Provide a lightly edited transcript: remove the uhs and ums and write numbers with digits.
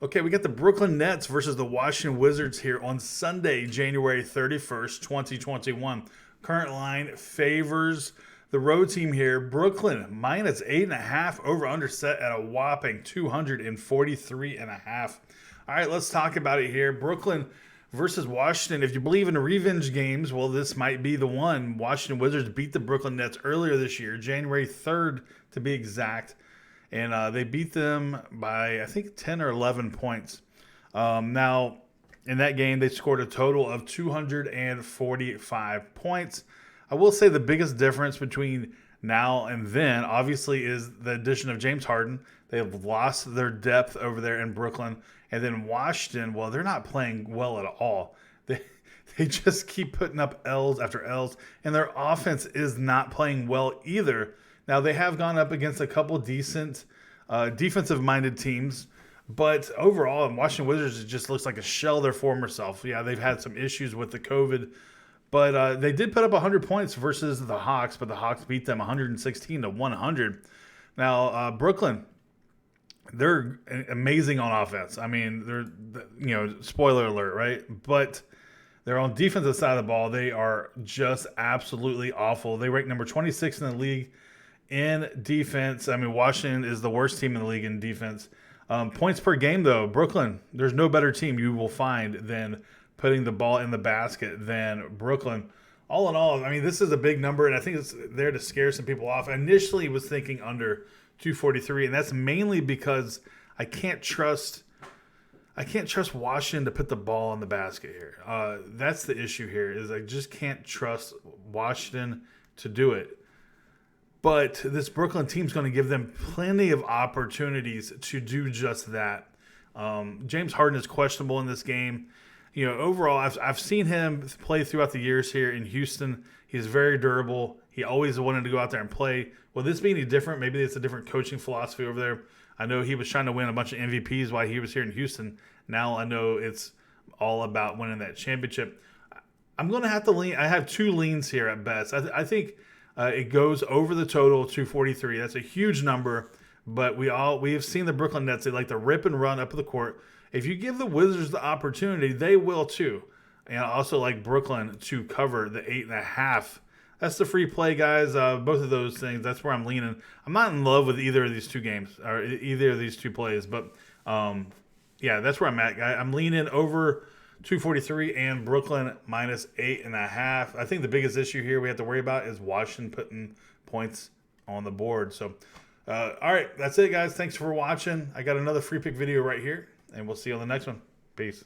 Okay, we got the Brooklyn Nets versus the Washington Wizards here on Sunday, January 31st, 2021. Current line favors the road team here. Brooklyn minus 8.5, over under set at a whopping 243.5. All right, let's talk about it here. Brooklyn versus Washington. If you believe in revenge games, well, this might be the one. Washington Wizards beat the Brooklyn Nets earlier this year, January 3rd to be exact. And they beat them by, I think, 10 or 11 points. Now, in that game, they scored a total of 245 points. I will say the biggest difference between now and then, obviously, is the addition of James Harden. They have lost their depth over there in Brooklyn. And then Washington, well, they're not playing well at all. They just keep putting up L's after L's, and their offense is not playing well either. Now, they have gone up against a couple decent defensive-minded teams, but overall, Washington Wizards, it just looks like a shell of their former self. Yeah, they've had some issues with the COVID, but they did put up 100 points versus the Hawks, but the Hawks beat them 116-100. Now, Brooklyn, they're amazing on offense. I mean, they're, spoiler alert, right? But they're on defensive side of the ball. They are just absolutely awful. They rank number 26 in the league in defense. I mean, Washington is the worst team in the league in defense. Points per game, though, Brooklyn, there's no better team you will find than putting the ball in the basket than Brooklyn. All in all, I mean, this is a big number, and I think it's there to scare some people off. I initially was thinking under 243, and that's mainly because I can't trust Washington to put the ball in the basket here. That's the issue here, is I just can't trust Washington to do it. But this Brooklyn team's going to give them plenty of opportunities to do just that. James Harden is questionable in this game. Overall, I've seen him play throughout the years here in Houston. He's very durable. He always wanted to go out there and play. Will this be any different? Maybe it's a different coaching philosophy over there. I know he was trying to win a bunch of MVPs while he was here in Houston. Now I know it's all about winning that championship. I'm going to have to lean. I have two leans here at best. I think it goes over the total 243. That's a huge number, but we have seen the Brooklyn Nets. They like to rip and run up the court. If you give the Wizards the opportunity, they will too. And I also like Brooklyn to cover the 8.5. That's the free play, guys. Both of those things. That's where I'm leaning. I'm not in love with either of these two games or either of these two plays, but yeah, that's where I'm at. I'm leaning over 243 and Brooklyn minus 8.5. I think the biggest issue here we have to worry about is Washington putting points on the board. So, all right, that's it, guys. Thanks for watching. I got another free pick video right here, and we'll see you on the next one. Peace.